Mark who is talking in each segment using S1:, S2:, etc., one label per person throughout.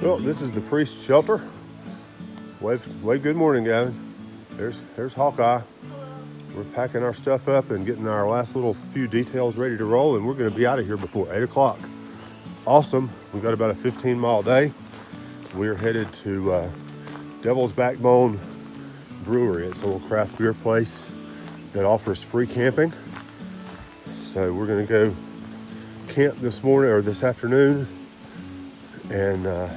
S1: Well, this is the Priest Shelter. Wave good morning, Gavin. There's Hawkeye. We're packing our stuff up and getting our last little few details ready to roll, and we're going to be out of here before 8 o'clock. Awesome. We've got about a 15-mile day. We're headed to Devil's Backbone Brewery. It's a little craft beer place that offers free camping. So we're going to go camp this morning or this afternoon and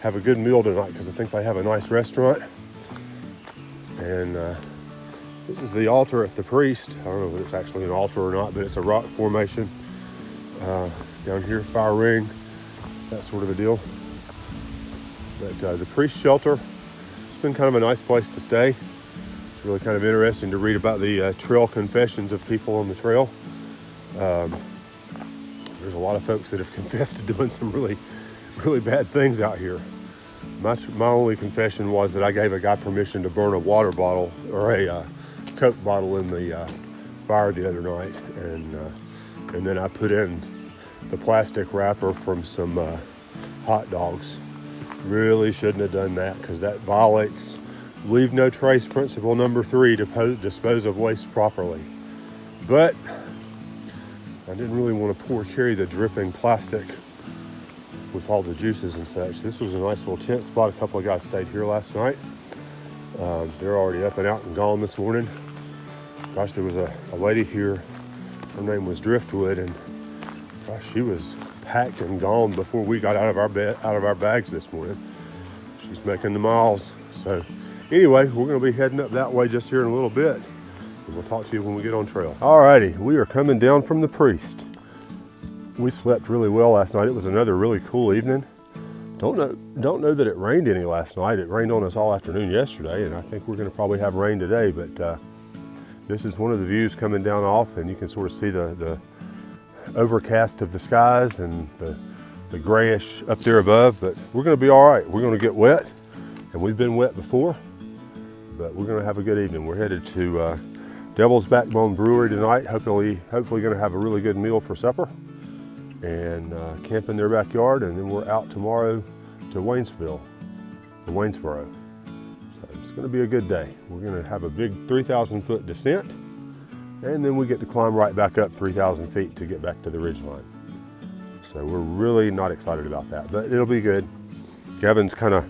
S1: have a good meal tonight because I think they have a nice restaurant. And this is the altar at the Priest. I don't know if it's actually an altar or not, but it's a rock formation down here, fire ring, that sort of a deal. But the Priest Shelter, it's been kind of a nice place to stay. It's really kind of interesting to read about the trail confessions of people on the trail. There's a lot of folks that have confessed to doing some really bad things out here. My only confession was that I gave a guy permission to burn a water bottle or a Coke bottle in the fire the other night, and then I put in the plastic wrapper from some hot dogs. Really shouldn't have done that because that violates leave no trace principle number 3, dispose of waste properly. But I didn't really want to carry the dripping plastic with all the juices and such. This was a nice little tent spot. A couple of guys stayed here last night. They're already up and out and gone this morning. Gosh, there was a lady here. Her name was Driftwood, and gosh, she was packed and gone before we got out of our bags this morning. She's making the miles. So anyway, we're going to be heading up that way just here in a little bit. And we'll talk to you when we get on trail. Alrighty, we are coming down from the Priest. We slept really well last night. It was another really cool evening. Don't know that it rained any last night. It rained on us all afternoon yesterday, and I think we're going to probably have rain today. But this is one of the views coming down off, and you can sort of see the overcast of the skies and the grayish up there above. But we're going to be all right. We're going to get wet, and we've been wet before, but we're going to have a good evening. We're headed to Devil's Backbone Brewery tonight. Hopefully going to have a really good meal for supper and camp in their backyard, and then we're out tomorrow to Waynesboro. So it's going to be a good day. We're going to have a big 3,000-foot descent, and then we get to climb right back up 3,000 feet to get back to the ridgeline. So we're really not excited about that, but it'll be good. Gavin's kind of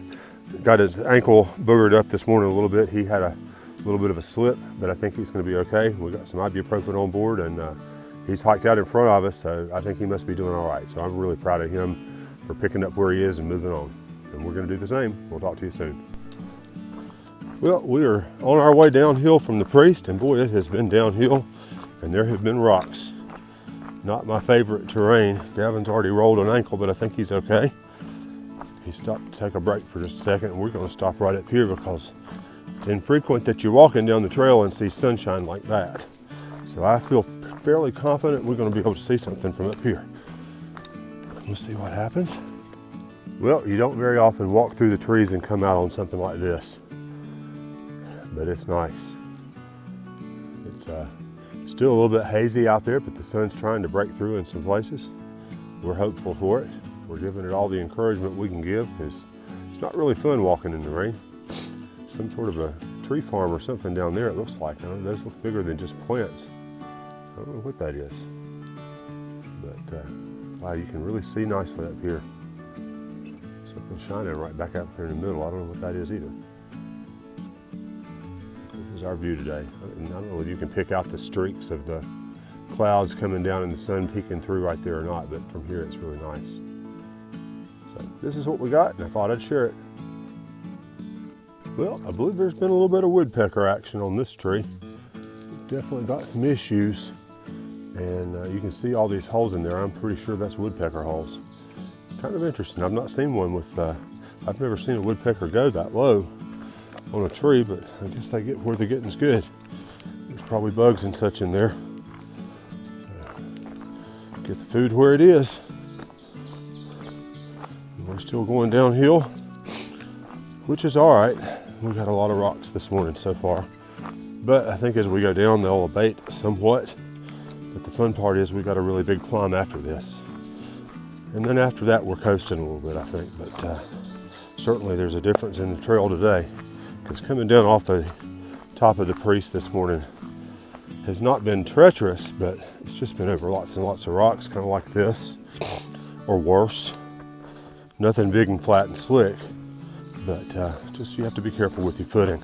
S1: got his ankle boogered up this morning a little bit. He had a little bit of a slip, but I think he's going to be okay. We got some ibuprofen on board, and he's hiked out in front of us, so I think he must be doing all right. So I'm really proud of him for picking up where he is and moving on. And we're going to do the same. We'll talk to you soon. Well, we are on our way downhill from the Priest, and boy, it has been downhill, and there have been rocks. Not my favorite terrain. Gavin's already rolled an ankle, but I think he's okay. He stopped to take a break for just a second, and we're going to stop right up here because it's infrequent that you're walking down the trail and see sunshine like that. So I feel fairly confident we're going to be able to see something from up here. We'll see what happens. Well, you don't very often walk through the trees and come out on something like this, but it's nice. It's still a little bit hazy out there, but the sun's trying to break through in some places. We're hopeful for it. We're giving it all the encouragement we can give because it's not really fun walking in the rain. Some sort of a tree farm or something down there, it looks like. Those look bigger than just plants. I don't know what that is, but wow, you can really see nicely up here. Something shining right back out there in the middle. I don't know what that is either. This is our view today. I don't know whether you can pick out the streaks of the clouds coming down and the sun peeking through right there or not, but from here it's really nice. So this is what we got, and I thought I'd share it. Well, I believe there's been a little bit of woodpecker action on this tree. Definitely got some issues. And you can see all these holes in there. I'm pretty sure that's woodpecker holes. Kind of interesting. I've not seen one with, I've never seen a woodpecker go that low on a tree, but I guess they get where the getting's good. There's probably bugs and such in there. Get the food where it is. And we're still going downhill, which is all right. We've got a lot of rocks this morning so far, but I think as we go down, they'll abate somewhat. But the fun part is we've got a really big climb after this. And then after that, we're coasting a little bit, I think. But certainly there's a difference in the trail today, because coming down off the top of the Priest this morning has not been treacherous, but it's just been over lots and lots of rocks, kind of like this, or worse. Nothing big and flat and slick, but just you have to be careful with your footing.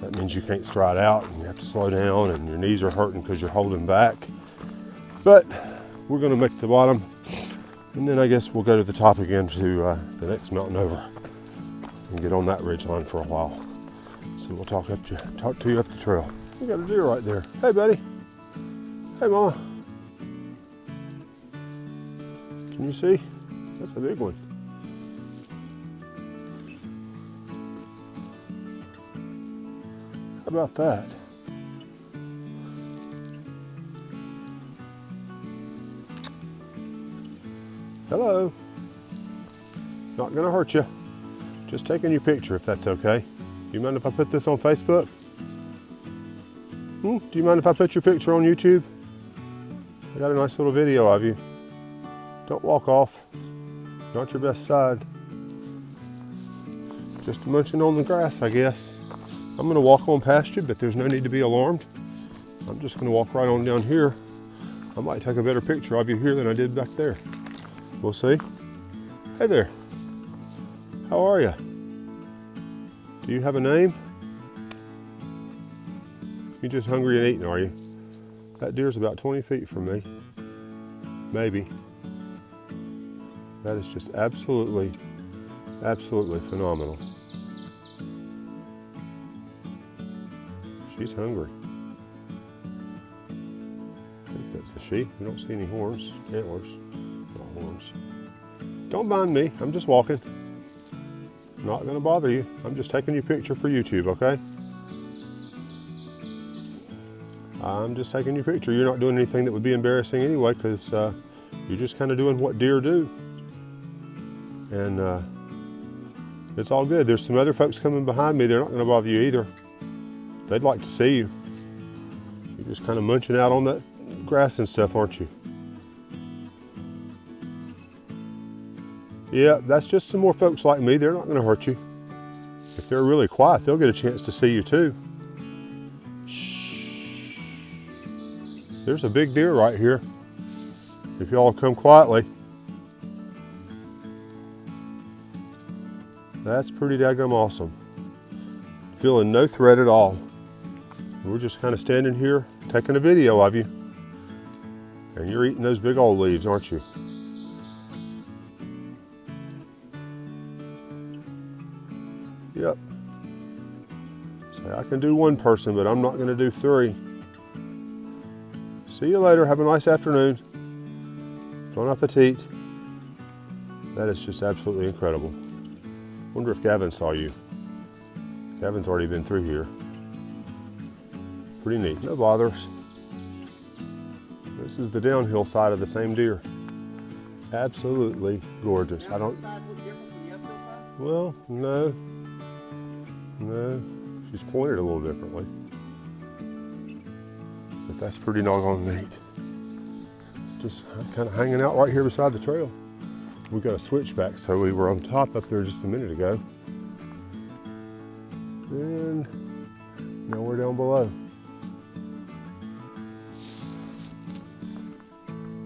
S1: That means you can't stride out, and you have to slow down, and your knees are hurting because you're holding back. But we're going to make the bottom, and then I guess we'll go to the top again to the next mountain over and get on that ridge line for a while. So we'll talk to you up the trail. We got a deer right there. Hey, buddy. Hey, Mama. Can you see? That's a big one. How about that? Hello. Not gonna hurt you. Just taking your picture if that's okay. Do you mind if I put this on Facebook? Do you mind if I put your picture on YouTube? I got a nice little video of you. Don't walk off. Not your best side. Just munching on the grass, I guess. I'm gonna walk on past you, but there's no need to be alarmed. I'm just gonna walk right on down here. I might take a better picture of you here than I did back there. We'll see. Hey there. How are you? Do you have a name? You're just hungry and eating, are you? That deer's about 20 feet from me. Maybe. That is just absolutely, absolutely phenomenal. She's hungry. I think that's a she. We don't see any horns, antlers, not horns. Don't mind me, I'm just walking. Not gonna bother you. I'm just taking your picture for YouTube, okay? I'm just taking your picture. You're not doing anything that would be embarrassing anyway, because you're just kind of doing what deer do. And it's all good. There's some other folks coming behind me. They're not gonna bother you either. They'd like to see you. You're just kind of munching out on that grass and stuff, aren't you? Yeah, that's just some more folks like me. They're not gonna hurt you. If they're really quiet, they'll get a chance to see you too. Shh. There's a big deer right here. If y'all come quietly. That's pretty daggum awesome. Feeling no threat at all. We're just kind of standing here taking a video of you. And you're eating those big old leaves, aren't you? Yep. So I can do one person, but I'm not going to do three. See you later. Have a nice afternoon. Bon appetit. That is just absolutely incredible. Wonder if Gavin saw you. Gavin's already been through here. Pretty neat. No bothers. This is the downhill side of the same deer. Absolutely gorgeous. I don't. Well, no. No. She's pointed a little differently. But that's pretty doggone neat. Just kind of hanging out right here beside the trail. We got a switchback, so we were on top up there just a minute ago. And now we're down below.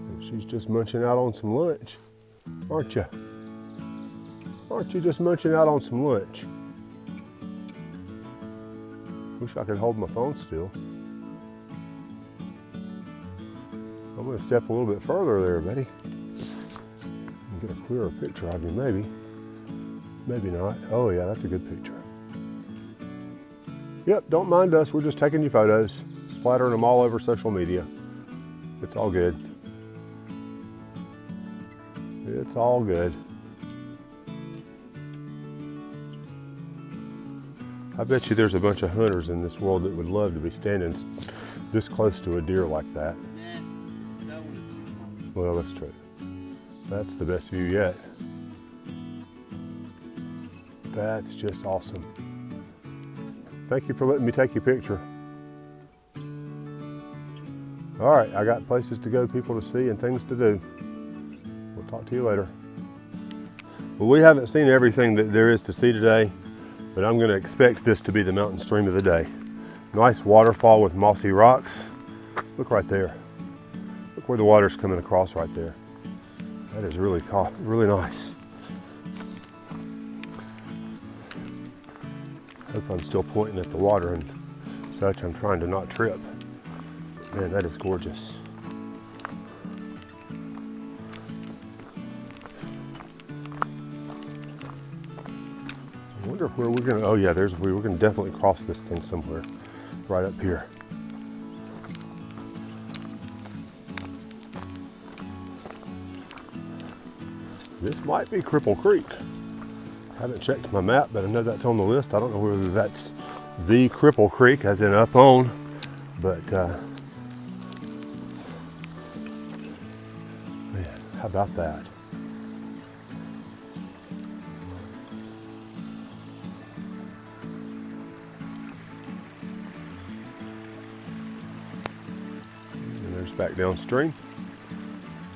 S1: And she's just munching out on some lunch, aren't you? Aren't you just munching out on some lunch? Wish I could hold my phone still. I'm gonna step a little bit further there, buddy. And get a clearer picture of you, maybe. Maybe not. Oh yeah, that's a good picture. Yep, don't mind us. We're just taking you photos, splattering them all over social media. It's all good. It's all good. I bet you there's a bunch of hunters in this world that would love to be standing this close to a deer like that. Well, that's true. That's the best view yet. That's just awesome. Thank you for letting me take your picture. All right, I got places to go, people to see, and things to do. We'll talk talk to you later. Well, we haven't seen everything that there is to see today, but I'm going to expect this to be the mountain stream of the day. Nice waterfall with mossy rocks. Look right there. Look where the water's coming across right there. That is really nice. Hope I'm still pointing at the water and such. I'm trying to not trip. Man, that is gorgeous. I wonder where we're gonna, oh yeah, we're gonna definitely cross this thing somewhere right up here. This might be Cripple Creek. I haven't checked my map, but I know that's on the list. I don't know whether that's the Cripple Creek, as in up on, but man, how about that? And there's back downstream.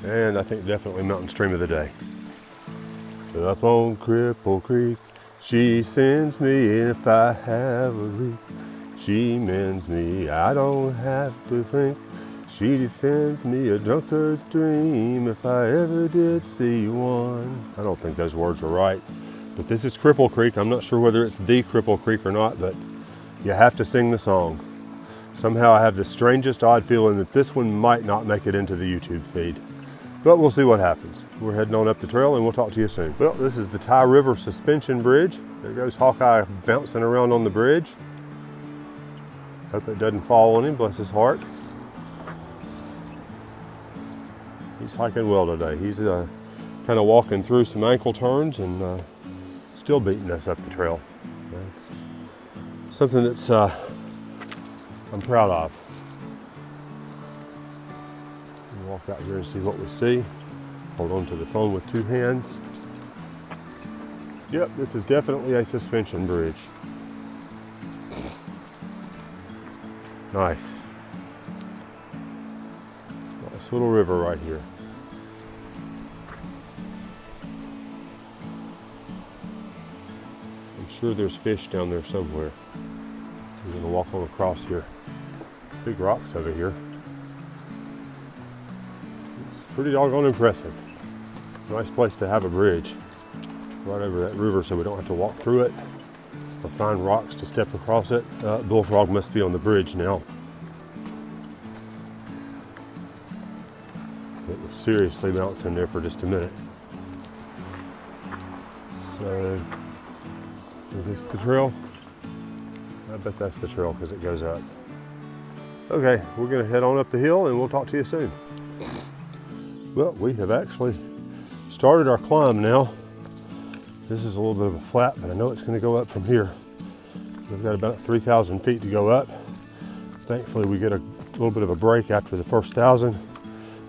S1: And I think definitely mountain stream of the day. Up on Cripple Creek, she sends me if I have a leak. She mends me, I don't have to think. She defends me, a drunkard's dream, if I ever did see one. I don't think those words are right, but this is Cripple Creek. I'm not sure whether it's the Cripple Creek or not, but you have to sing the song. Somehow I have the strangest odd feeling that this one might not make it into the YouTube feed. But we'll see what happens. We're heading on up the trail and we'll talk to you soon. Well, this is the Tye River Suspension Bridge. There goes Hawkeye bouncing around on the bridge. Hope it doesn't fall on him, bless his heart. He's hiking well today. He's kind of walking through some ankle turns and still beating us up the trail. That's something that's I'm proud of. Walk out here and see what we see. Hold on to the phone with two hands. Yep, this is definitely a suspension bridge. Nice. Nice little river right here. I'm sure there's fish down there somewhere. We're gonna walk on across here. Big rocks over here. Pretty doggone impressive. Nice place to have a bridge right over that river so we don't have to walk through it or find rocks to step across it. Bullfrog must be on the bridge now. It was seriously bouncing there for just a minute. So, is this the trail? I bet that's the trail because it goes up. Okay, we're gonna head on up the hill and we'll talk to you soon. Well, we have actually started our climb now. This is a little bit of a flat, but I know it's going to go up from here. We've got about 3,000 feet to go up. Thankfully, we get a little bit of a break after the first 1,000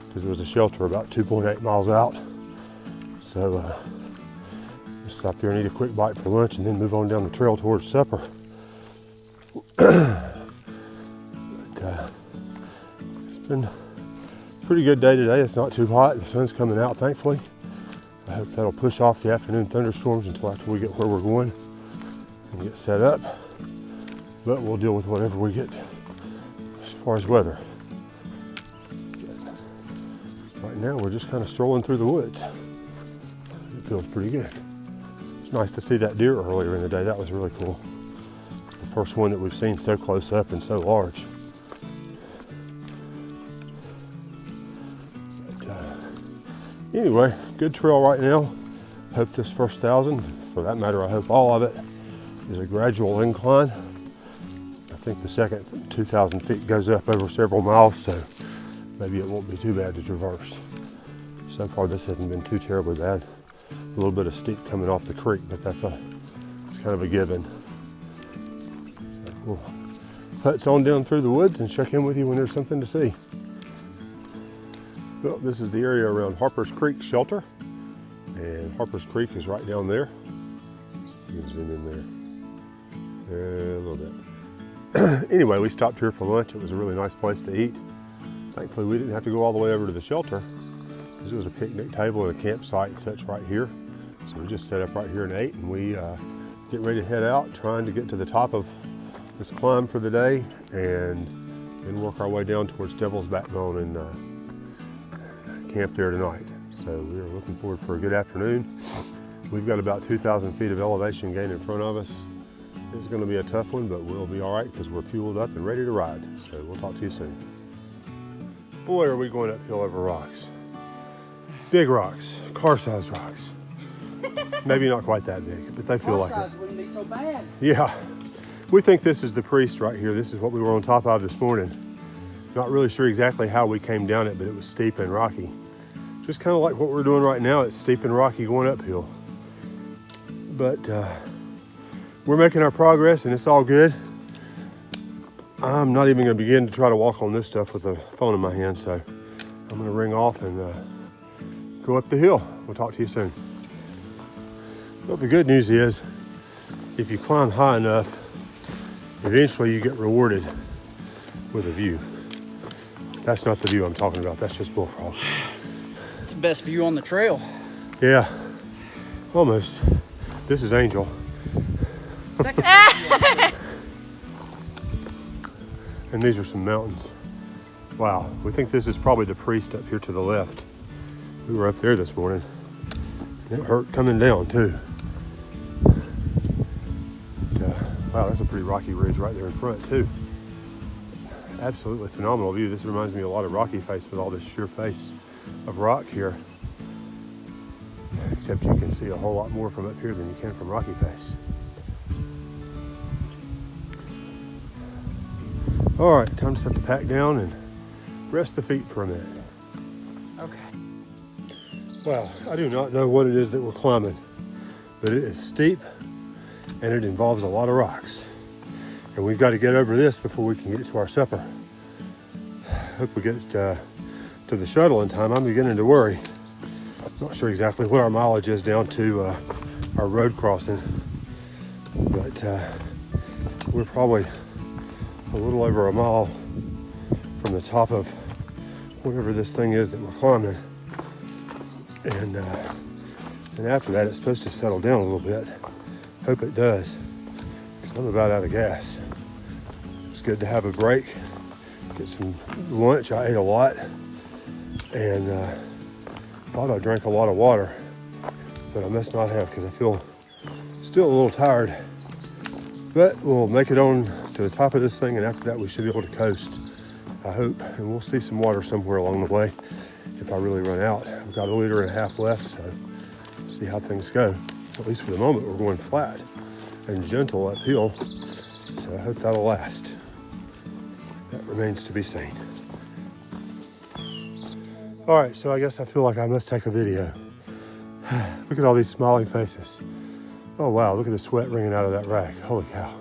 S1: because there was a shelter about 2.8 miles out. So we'll stop there and eat a quick bite for lunch and then move on down the trail towards supper. It's been pretty good day today. It's not too hot. The sun's coming out, thankfully. I hope that'll push off the afternoon thunderstorms until after we get where we're going and get set up. But we'll deal with whatever we get as far as weather. Right now, we're just kind of strolling through the woods. It feels pretty good. It's nice to see that deer earlier in the day. That was really cool. It's the first one that we've seen so close up and so large. Anyway, good trail right now. Hope this first 1,000, for that matter, I hope all of it, is a gradual incline. I think the second 2,000 feet goes up over several miles, so maybe it won't be too bad to traverse. So far, this hasn't been too terribly bad. A little bit of steep coming off the creek, but it's kind of a given. So we'll putz on down through the woods and check in with you when there's something to see. Well, this is the area around Harper's Creek Shelter, and Harper's Creek is right down there. You can zoom in there a little bit. Anyway, we stopped here for lunch. It was a really nice place to eat. Thankfully, we didn't have to go all the way over to the shelter, This was a picnic table and a campsite and such right here. So we just set up right here and ate, and we getting ready to head out, trying to get to the top of this climb for the day and then work our way down towards Devil's Backbone and camp there tonight. So we are looking forward for a good afternoon. We've got about 2,000 feet of elevation gain in front of us. It's going to be a tough one, but we'll be all right because we're fueled up and ready to ride. So we'll talk to you soon. Boy, are we going uphill over rocks. Big rocks, car-sized rocks. Maybe not quite that big, but they feel like it.
S2: Car size wouldn't be so bad.
S1: Yeah. We think this is the Priest right here. This is what we were on top of this morning. Not really sure exactly how we came down it, but it was steep and rocky. Just kind of like what we're doing right now. It's steep and rocky going uphill. But we're making our progress and it's all good. I'm not even going to begin to try to walk on this stuff with the phone in my hand, so I'm going to ring off and go up the hill. We'll talk to you soon. But the good news is, if you climb high enough, eventually you get rewarded with a view. That's not the view I'm talking about, that's just Bullfrog.
S2: It's the best view on the trail.
S1: Yeah, almost. This is Angel.
S2: Second
S1: And these are some mountains. Wow, we think this is probably the Priest up here to the left. We were up there this morning. It hurt coming down too. Wow, that's a pretty rocky ridge right there in front too. Absolutely phenomenal view. This reminds me a lot of Rocky Face with all this sheer face of rock here. Except you can see a whole lot more from up here than you can from Rocky Face. All right, time to set the pack down and rest the feet for a minute.
S2: Okay.
S1: Wow, I do not know what it is that we're climbing, but it is steep and it involves a lot of rocks. And we've got to get over this before we can get to our supper. Hope we get to the shuttle in time. I'm beginning to worry. Not sure exactly what our mileage is down to our road crossing, but we're probably a little over a mile from the top of whatever this thing is that we're climbing. And after that, it's supposed to settle down a little bit. Hope it does, because I'm about out of gas. It's good to have a break, get some lunch. I ate a lot, and thought I drank a lot of water, but I must not have because I feel still a little tired. But we'll make it on to the top of this thing, and after that we should be able to coast, I hope. And we'll see some water somewhere along the way if I really run out. I've got 1.5 liters left, so we'll see how things go. At least for the moment, we're going flat and gentle uphill, so I hope that'll last. That remains to be seen. All right, so I guess I feel like I must take a video. Look at all these smiling faces. Oh wow, look at the sweat ringing out of that rack. Holy cow.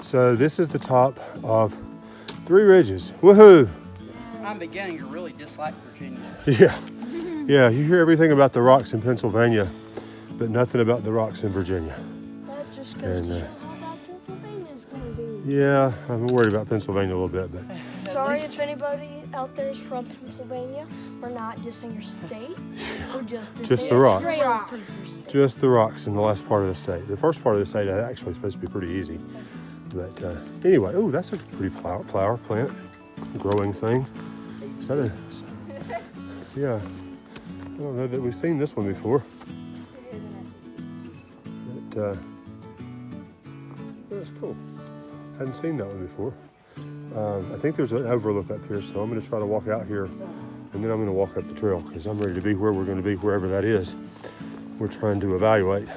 S1: So this is the top of Three Ridges. Woohoo!
S2: I'm beginning to really dislike Virginia.
S1: Yeah, you hear everything about the rocks in Pennsylvania, but nothing about the rocks in Virginia.
S3: That just goes to show how bad Pennsylvania's going to be.
S1: Yeah, I'm worried about Pennsylvania a little bit, but
S3: Sorry if anybody out there is from Pennsylvania. We're not dissing your state. We're just dissing
S1: Just the rocks.
S3: straight up from your state.
S1: just the rocks in the last part of the state. The first part of the state is actually supposed to be pretty easy. But anyway, oh, that's a pretty flower plant, growing thing. Is that a, yeah, I don't know that we've seen this one before. But that's cool. Hadn't seen that one before. I think there's an overlook up here, so I'm going to try to walk out here, and then I'm going to walk up the trail because I'm ready to be where we're going to be, wherever that is. We're trying to evaluate.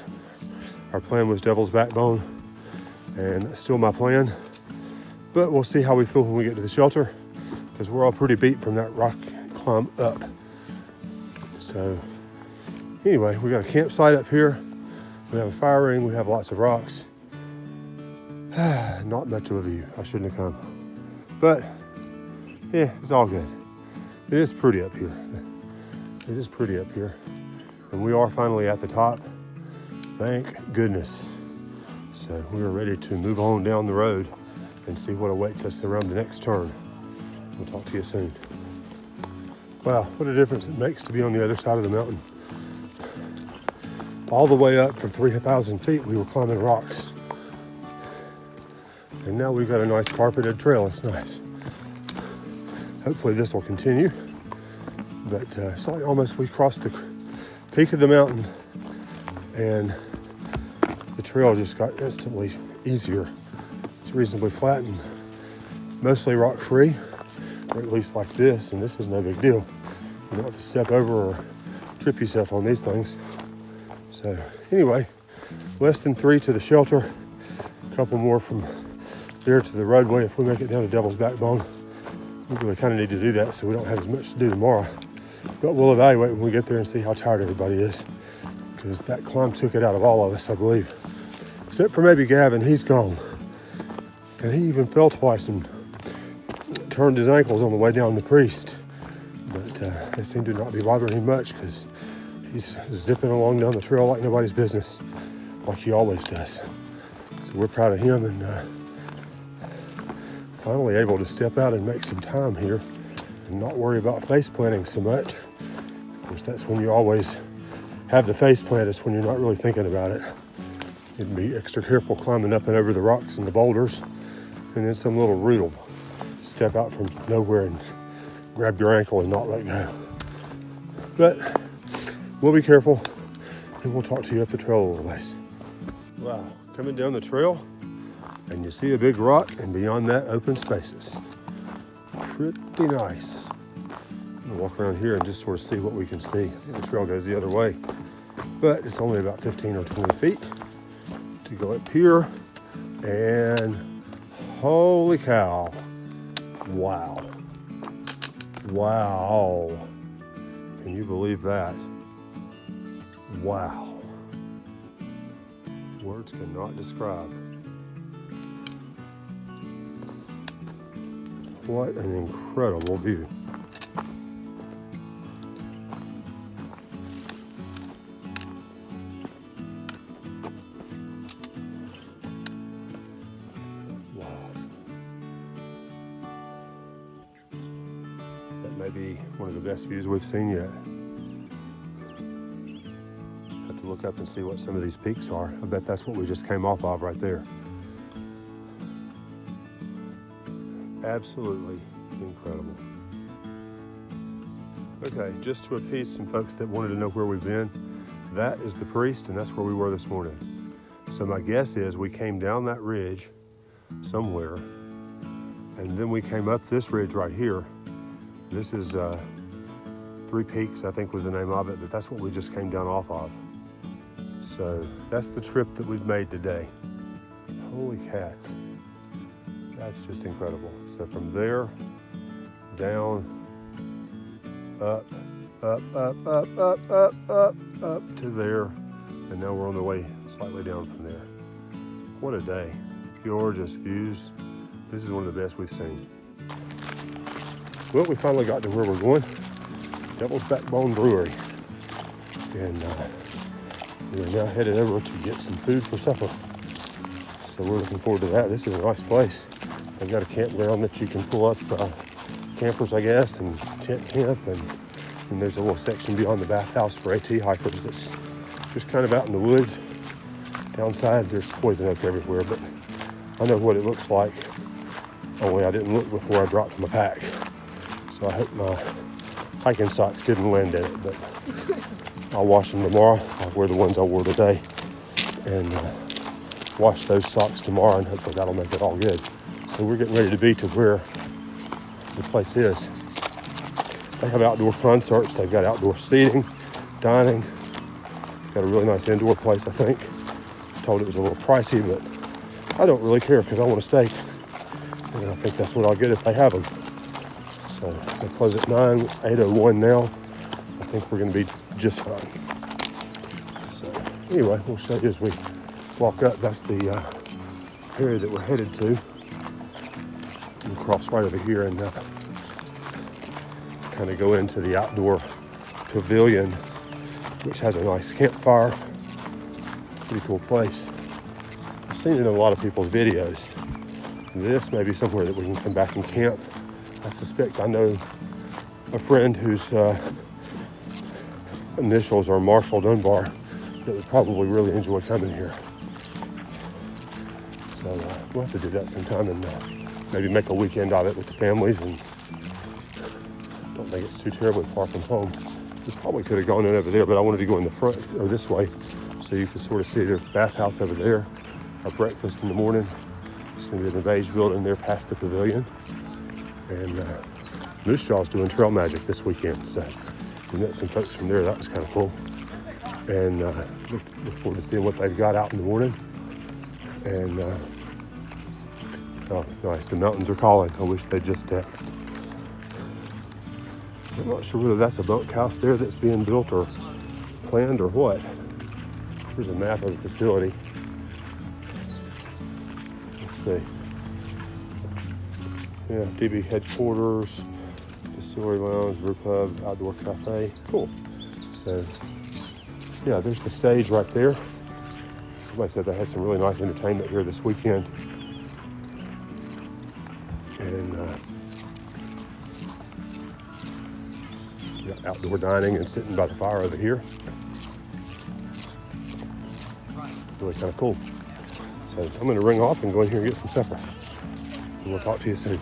S1: Our plan was Devil's Backbone, and that's still my plan. But we'll see how we feel when we get to the shelter, because we're all pretty beat from that rock climb up. So anyway, we got a campsite up here. We have a fire ring. We have lots of rocks. Not much of a view. I shouldn't have come. But yeah, it's all good. It is pretty up here. It is pretty up here. And we are finally at the top. Thank goodness. So we are ready to move on down the road and see what awaits us around the next turn. We'll talk to you soon. Wow, what a difference it makes to be on the other side of the mountain. All the way up for 3,000 feet, we were climbing rocks. And now we've got a nice carpeted trail. It's nice. Hopefully this will continue. But it's like almost we crossed the peak of the mountain and the trail just got instantly easier. It's reasonably flat and mostly rock free, or at least like this, and this is no big deal. You don't have to step over or trip yourself on these things. So anyway, less than 3 to the shelter, a couple more from there to the roadway if we make it down to Devil's Backbone. We really kind of need to do that so we don't have as much to do tomorrow. But we'll evaluate when we get there and see how tired everybody is, because that climb took it out of all of us, I believe. Except for maybe Gavin, he's gone. And he even fell twice and turned his ankles on the way down the Priest. But they seem to not be bothering him much because he's zipping along down the trail like nobody's business, like he always does. So we're proud of him and finally able to step out and make some time here and not worry about face planting so much. Of course, that's when you always have the face plant, is when you're not really thinking about it. You'd be extra careful climbing up and over the rocks and the boulders, and then some little root will step out from nowhere and grab your ankle and not let go. But we'll be careful, and we'll talk to you up the trail a little ways. Wow, coming down the trail, and you see a big rock, and beyond that, open spaces. Pretty nice. I'm gonna walk around here and just sort of see what we can see. I think the trail goes the other way, but it's only about 15 or 20 feet to go up here, and holy cow. Wow. Wow. Can you believe that? Wow. Words cannot describe. What an incredible view. Wow. That may be one of the best views we've seen yet. Have to look up and see what some of these peaks are. I bet that's what we just came off of right there. Absolutely incredible. Okay, just to appease some folks that wanted to know where we've been, that is the Priest, and that's where we were this morning. So my guess is we came down that ridge somewhere, and then we came up this ridge right here. This is Three Peaks, I think was the name of it, but that's what we just came down off of. So that's the trip that we've made today. Holy cats. That's just incredible. So from there, down, up, up, up, up, up, up, up, up to there, and now we're on the way slightly down from there. What a day. Gorgeous views. This is one of the best we've seen. Well, we finally got to where we're going, Devil's Backbone Brewery. And we are now headed over to get some food for supper. So we're looking forward to that. This is a nice place. They've got a campground that you can pull up campers, I guess, and tent camp. And there's a little section beyond the bathhouse for AT hikers that's just kind of out in the woods. Downside, there's poison oak everywhere, but I know what it looks like. Only I didn't look before I dropped my pack. So I hope my hiking socks didn't land in it, but I'll wash them tomorrow. I'll wear the ones I wore today and wash those socks tomorrow, and hopefully that'll make it all good. So we're getting ready to be to where the place is. They have outdoor concerts. They've got outdoor seating, dining. Got a really nice indoor place, I think. I was told it was a little pricey, but I don't really care because I want a steak. And I think that's what I'll get if they have them. So they close at 9, 8:01 now. I think we're going to be just fine. So anyway, we'll show you as we walk up. That's the area that we're headed to. We'll cross right over here and kind of go into the outdoor pavilion, which has a nice campfire. Pretty cool place. I've seen it in a lot of people's videos. This may be somewhere that we can come back and camp. I suspect I know a friend whose initials are Marshall Dunbar that would probably really enjoy coming here. So we'll have to do that sometime and maybe make a weekend of it with the families, and don't think it's too terribly far from home. We probably could have gone in over there, but I wanted to go in the front or this way so you can sort of see there's a bathhouse over there. Our breakfast in the morning. It's going to be an beige building there past the pavilion. And Moose Jaw's doing trail magic this weekend, so we met some folks from there. That was kind of cool. And look forward to seeing what they've got out in the morning. And oh, nice, the mountains are calling. I wish they'd just text. I'm not sure whether that's a bunkhouse there that's being built or planned or what. Here's a map of the facility. Let's see. Yeah, DB headquarters, distillery lounge, brew pub, outdoor cafe. Cool. So, yeah, there's the stage right there. Somebody said they had some really nice entertainment here this weekend. And got outdoor dining and sitting by the fire over here. Really kind of cool. So I'm going to ring off and go in here and get some supper. And we'll talk to you soon.